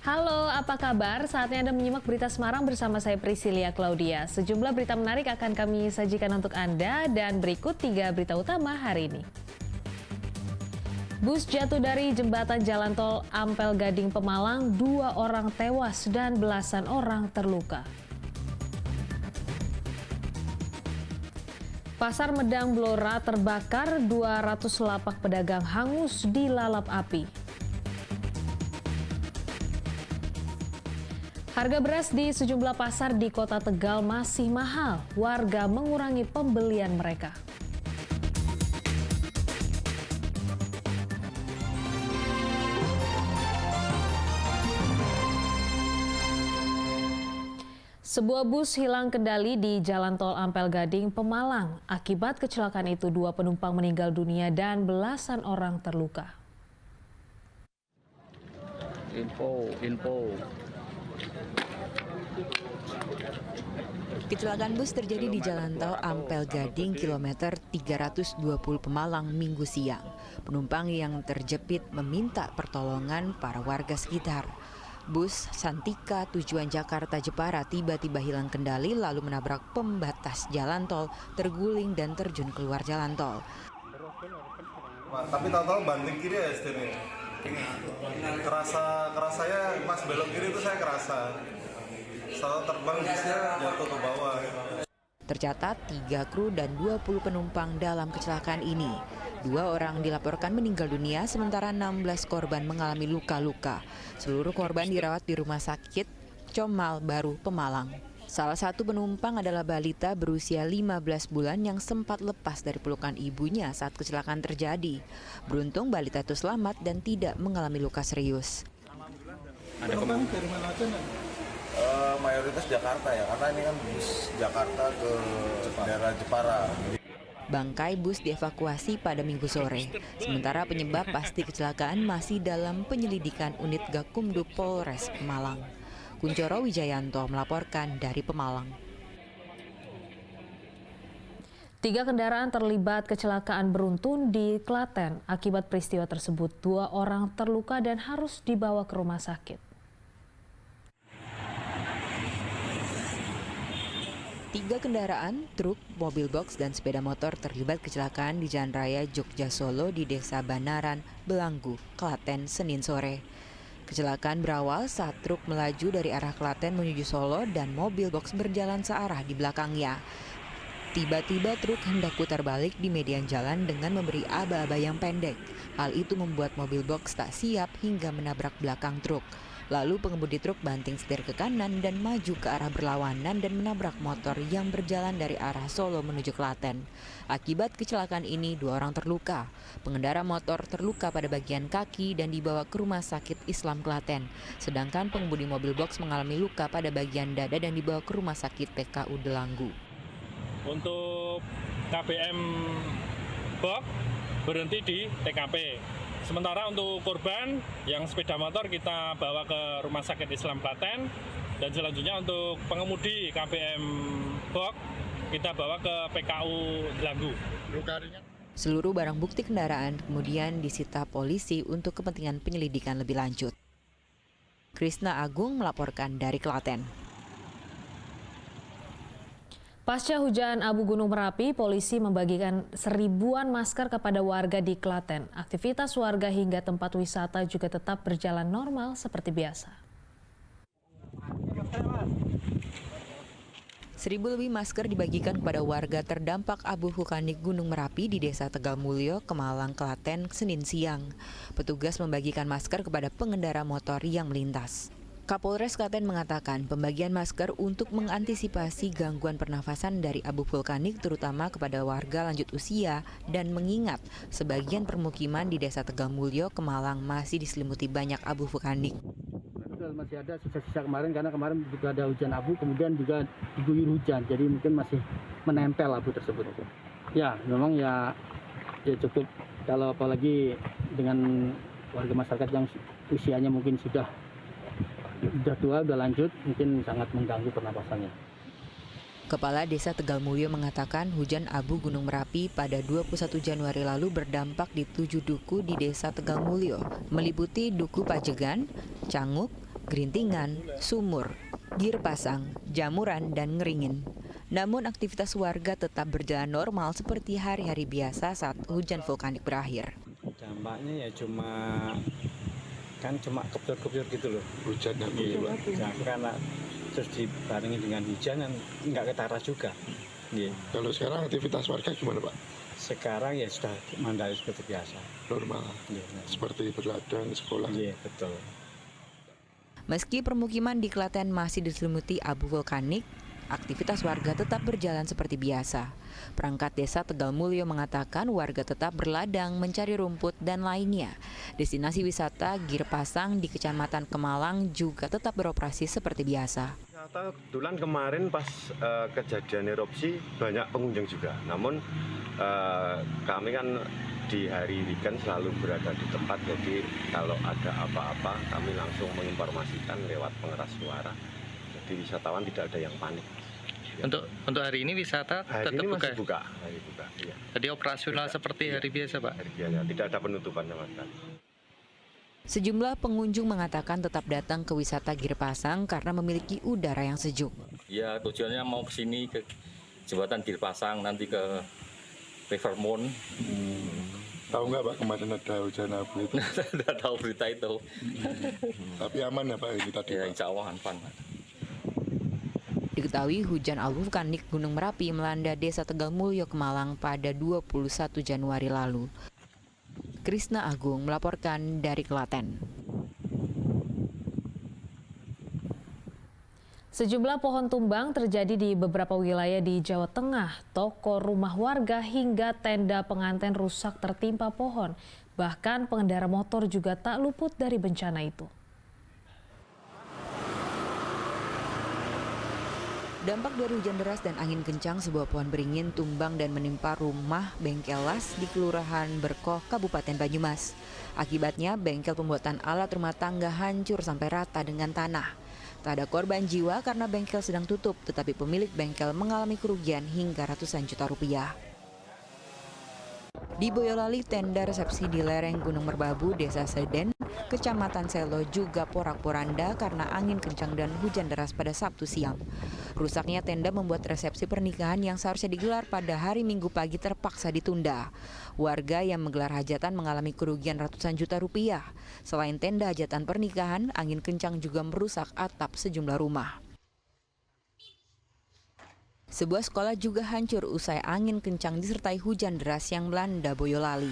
Halo, apa kabar? Saatnya Anda menyimak berita Semarang bersama saya Priscilia Claudia. Sejumlah berita menarik akan kami sajikan untuk Anda dan berikut 3 berita utama hari ini. Bus jatuh dari jembatan jalan tol Ampel Gading Pemalang, 2 orang tewas dan belasan orang terluka. Pasar Medang Blora terbakar, 200 lapak pedagang hangus dilalap api. Harga beras di sejumlah pasar di Kota Tegal masih mahal. Warga mengurangi pembelian mereka. Sebuah bus hilang kendali di Jalan Tol Ampel Gading, Pemalang. Akibat kecelakaan itu, 2 penumpang meninggal dunia dan belasan orang terluka. Info. Kecelakaan bus terjadi di Jalan Tol Ampel Gading kilometer 320 Pemalang Minggu siang. Penumpang yang terjepit meminta pertolongan para warga sekitar. Bus Santika tujuan Jakarta Jepara tiba-tiba hilang kendali lalu menabrak pembatas jalan tol, terguling dan terjun keluar jalan tol. Tapi tahu-tahu banting kiri ya setirnya. Kerasa ya pas belok kiri itu saya kerasa. Setelah terbang busnya jatuh ke bawah. Tercatat 3 kru dan 20 penumpang dalam kecelakaan ini. 2 orang dilaporkan meninggal dunia, sementara 16 korban mengalami luka-luka. Seluruh korban dirawat di Rumah Sakit Comal Baru, Pemalang. Salah satu penumpang adalah balita berusia 15 bulan yang sempat lepas dari pelukan ibunya saat kecelakaan terjadi. Beruntung balita itu selamat dan tidak mengalami luka serius. Ada penumpang dari mana aja? Mayoritas Jakarta ya, karena ini kan bus Jakarta ke daerah Jepara. Bangkai bus dievakuasi pada Minggu sore. Sementara penyebab pasti kecelakaan masih dalam penyelidikan unit Gakumdu Polres Pemalang. Kuncoro Wijayanto melaporkan dari Pemalang. 3 kendaraan terlibat kecelakaan beruntun di Klaten. Akibat peristiwa tersebut, 2 orang terluka dan harus dibawa ke rumah sakit. 3 kendaraan, truk, mobil box, dan sepeda motor terlibat kecelakaan di Jalan Raya Jogja Solo di Desa Banaran, Belanggu, Klaten, Senin sore. Kecelakaan berawal saat truk melaju dari arah Klaten menuju Solo dan mobil box berjalan searah di belakangnya. Tiba-tiba truk hendak putar balik di median jalan dengan memberi aba-aba yang pendek. Hal itu membuat mobil box tak siap hingga menabrak belakang truk. Lalu pengemudi truk banting setir ke kanan dan maju ke arah berlawanan dan menabrak motor yang berjalan dari arah Solo menuju Klaten. Akibat kecelakaan ini 2 orang terluka. Pengendara motor terluka pada bagian kaki dan dibawa ke Rumah Sakit Islam Klaten. Sedangkan pengemudi mobil box mengalami luka pada bagian dada dan dibawa ke Rumah Sakit PKU Delanggu. Untuk KBM box berhenti di TKP. Sementara untuk korban yang sepeda motor kita bawa ke Rumah Sakit Islam Klaten, dan selanjutnya untuk pengemudi KBM box kita bawa ke PKU Delanggu. Seluruh barang bukti kendaraan kemudian disita polisi untuk kepentingan penyelidikan lebih lanjut. Krisna Agung melaporkan dari Klaten. Pasca hujan abu Gunung Merapi, polisi membagikan 1000-an masker kepada warga di Klaten. Aktivitas warga hingga tempat wisata juga tetap berjalan normal seperti biasa. 1000 lebih masker dibagikan kepada warga terdampak abu vulkanik Gunung Merapi di Desa Tegal Mulyo, Kemalang, Klaten, Senin siang. Petugas membagikan masker kepada pengendara motor yang melintas. Kapolres Klaten mengatakan pembagian masker untuk mengantisipasi gangguan pernafasan dari abu vulkanik terutama kepada warga lanjut usia dan mengingat sebagian permukiman di Desa Tegal Mulyo, Kemalang masih diselimuti banyak abu vulkanik. Masih ada sisa-sisa kemarin karena kemarin juga ada hujan abu, kemudian juga diguyur hujan, jadi mungkin masih menempel abu tersebut. Ya, memang ya cukup, kalau apalagi dengan warga masyarakat yang usianya mungkin sudah tua, udah lanjut, mungkin sangat mengganggu pernapasannya. Kepala Desa Tegal Mulyo mengatakan hujan abu Gunung Merapi pada 21 Januari lalu berdampak di 7 duku di Desa Tegal Mulyo, meliputi Duku Pajegan, Canguk, Gerintingan, Sumur, Girpasang, Jamuran, dan Ngeringin. Namun aktivitas warga tetap berjalan normal seperti hari-hari biasa saat hujan vulkanik berakhir. Dampaknya ya cuma kebyur-kebyur gitu loh. Hujan Karena terus dibarengi dengan hujan dan nggak ketara juga. Kalau sekarang aktivitas warga gimana Pak? Sekarang ya sudah mandiri seperti biasa. Normal, seperti berladang, sekolah. Iya, betul. Meski permukiman di Klaten masih diselimuti abu vulkanik, aktivitas warga tetap berjalan seperti biasa. Perangkat Desa Tegal Mulyo mengatakan warga tetap berladang, mencari rumput, dan lainnya. Destinasi wisata Girpasang di Kecamatan Kemalang juga tetap beroperasi seperti biasa. Kebetulan kemarin pas kejadian erupsi banyak pengunjung juga. Namun kami kan di hari weekend selalu berada di tempat, jadi kalau ada apa-apa kami langsung menginformasikan lewat pengeras suara. Jadi wisatawan tidak ada yang panik. Untuk hari ini wisata hari tetap ini buka? Masih buka, hari buka. Iya. Jadi operasional seperti hari biasa Pak? Hari biasa, tidak ada penutupan sama sekali. Sejumlah pengunjung mengatakan tetap datang ke wisata Girpasang karena memiliki udara yang sejuk. Ya tujuannya mau ke sini ke jembatan Girpasang, nanti ke River Moon. Tahu nggak Pak kemarin ada hujan abu itu? Tidak tahu berita itu. Tapi aman ya Pak ini tadi? Ya Pak? insya Allah aman. Diketahui hujan abu vulkanik Gunung Merapi melanda Desa Tegal Mulyo, Kemalang pada 21 Januari lalu. Krisna Agung melaporkan dari Klaten. Sejumlah pohon tumbang terjadi di beberapa wilayah di Jawa Tengah. Toko, rumah warga hingga tenda pengantin rusak tertimpa pohon. Bahkan pengendara motor juga tak luput dari bencana itu. Dampak dari hujan deras dan angin kencang, sebuah pohon beringin tumbang dan menimpa rumah bengkel las di Kelurahan Berkoh, Kabupaten Banyumas. Akibatnya bengkel pembuatan alat rumah tangga hancur sampai rata dengan tanah. Tak ada korban jiwa karena bengkel sedang tutup, tetapi pemilik bengkel mengalami kerugian hingga ratusan juta rupiah. Di Boyolali, tenda resepsi di lereng Gunung Merbabu, Desa Seden, Kecamatan Selo juga porak-poranda karena angin kencang dan hujan deras pada Sabtu siang. Rusaknya tenda membuat resepsi pernikahan yang seharusnya digelar pada hari Minggu pagi terpaksa ditunda. Warga yang menggelar hajatan mengalami kerugian ratusan juta rupiah. Selain tenda hajatan pernikahan, angin kencang juga merusak atap sejumlah rumah. Sebuah sekolah juga hancur usai angin kencang disertai hujan deras yang melanda Boyolali.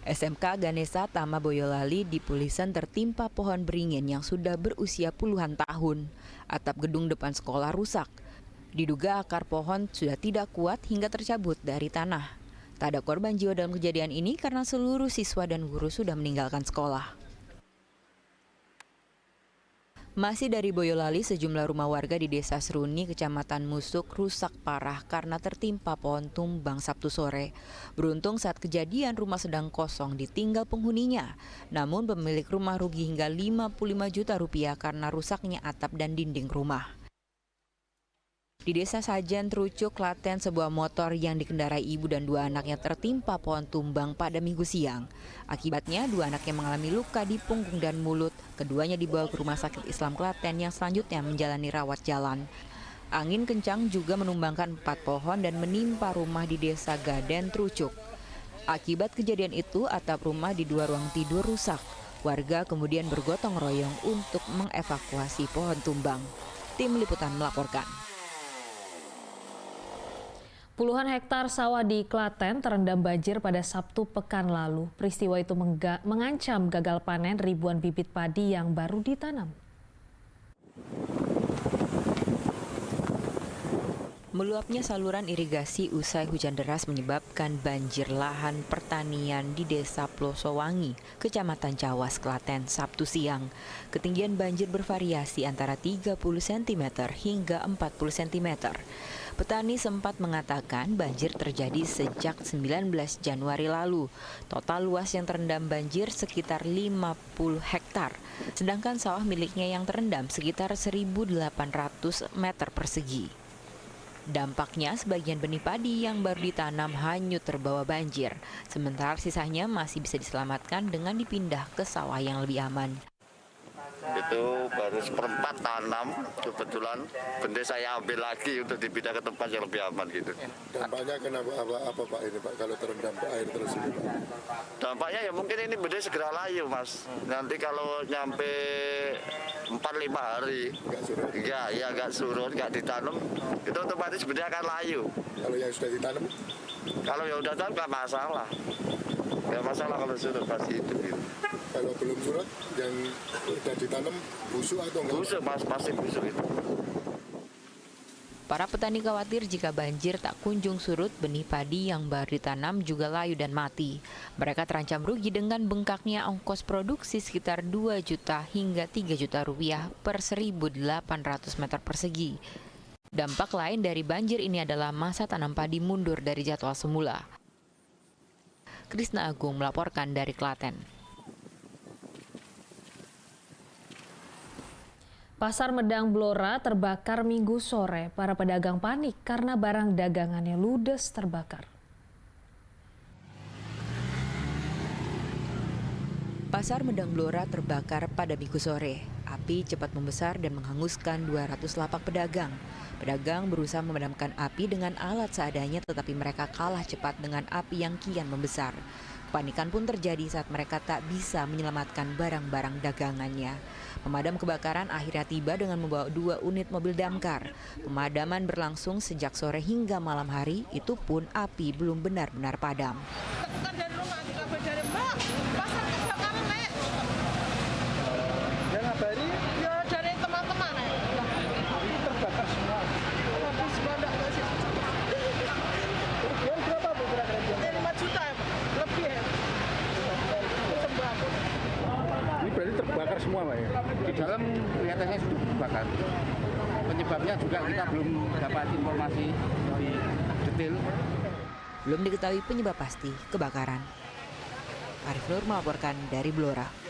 SMK Ganesha Tama Boyolali di Pulisan tertimpa pohon beringin yang sudah berusia puluhan tahun. Atap gedung depan sekolah rusak. Diduga akar pohon sudah tidak kuat hingga tercabut dari tanah. Tak ada korban jiwa dalam kejadian ini karena seluruh siswa dan guru sudah meninggalkan sekolah. Masih dari Boyolali, sejumlah rumah warga di Desa Seruni, Kecamatan Musuk rusak parah karena tertimpa pohon tumbang Sabtu sore. Beruntung saat kejadian rumah sedang kosong ditinggal penghuninya. Namun pemilik rumah rugi hingga 55 juta rupiah karena rusaknya atap dan dinding rumah. Di Desa Sajen, Trucuk, Klaten, sebuah motor yang dikendarai ibu dan dua anaknya tertimpa pohon tumbang pada Minggu siang. Akibatnya, dua anaknya mengalami luka di punggung dan mulut. Keduanya dibawa ke Rumah Sakit Islam Klaten yang selanjutnya menjalani rawat jalan. Angin kencang juga menumbangkan 4 pohon dan menimpa rumah di Desa Gaden, Trucuk. Akibat kejadian itu, atap rumah di 2 ruang tidur rusak. Warga kemudian bergotong royong untuk mengevakuasi pohon tumbang. Tim Liputan melaporkan. Puluhan hektar sawah di Klaten terendam banjir pada Sabtu pekan lalu. Peristiwa itu mengancam gagal panen ribuan bibit padi yang baru ditanam. Meluapnya saluran irigasi usai hujan deras menyebabkan banjir lahan pertanian di Desa Plosowangi, Kecamatan Cawas, Klaten, Sabtu siang. Ketinggian banjir bervariasi antara 30 cm hingga 40 cm. Petani sempat mengatakan banjir terjadi sejak 19 Januari lalu. Total luas yang terendam banjir sekitar 50 hektar, sedangkan sawah miliknya yang terendam sekitar 1.800 meter persegi. Dampaknya sebagian benih padi yang baru ditanam hanyut terbawa banjir, sementara sisanya masih bisa diselamatkan dengan dipindah ke sawah yang lebih aman. Itu baru seperempat tanam, kebetulan benda saya ambil lagi untuk dipindah ke tempat yang lebih aman gitu. Dampaknya kenapa apa Pak ini Pak kalau terendam air terus ini Pak? Dampaknya ya mungkin ini benda segera layu Mas. Nanti kalau nyampe 4-5 hari nggak surut, nggak ditanam, itu otomatis benda akan layu. Kalau yang sudah ditanam? Kalau yang sudah ditanam nggak masalah. Nggak masalah kalau surut pasti itu. Gitu. Kalau belum surut, yang sudah ditanam busuk atau enggak? Busuk Mas, pasti busuk itu. Para petani khawatir jika banjir tak kunjung surut, benih padi yang baru ditanam juga layu dan mati. Mereka terancam rugi dengan bengkaknya ongkos produksi sekitar 2 juta hingga 3 juta rupiah per 1.800 meter persegi. Dampak lain dari banjir ini adalah masa tanam padi mundur dari jadwal semula. Krisna Agung melaporkan dari Klaten. Pasar Medang Blora terbakar Minggu sore. Para pedagang panik karena barang dagangannya ludes terbakar. Pasar Medang Blora terbakar pada Minggu sore. Api cepat membesar dan menghanguskan 200 lapak pedagang. Pedagang berusaha memadamkan api dengan alat seadanya, tetapi mereka kalah cepat dengan api yang kian membesar. Kepanikan pun terjadi saat mereka tak bisa menyelamatkan barang-barang dagangannya. Pemadam kebakaran akhirnya tiba dengan membawa 2 unit mobil damkar. Pemadaman berlangsung sejak sore hingga malam hari, itu pun api belum benar-benar padam. Dari rumah dari Mbak, pasar kebakaran naik. Yang ngabari? Ya dari teman-teman naik. Terbakar semua. Habis banyak ke situ. Kerugian berapa Bu kira-kira? 5 juta ya, lebih ya. Sembako. Ini berarti terbakar semua Pak ya? Di dalam kelihatannya sudah terbakar. Penyebabnya juga kita belum dapat informasi lebih detail. Belum diketahui penyebab pasti kebakaran. Arif Nur melaporkan dari Blora.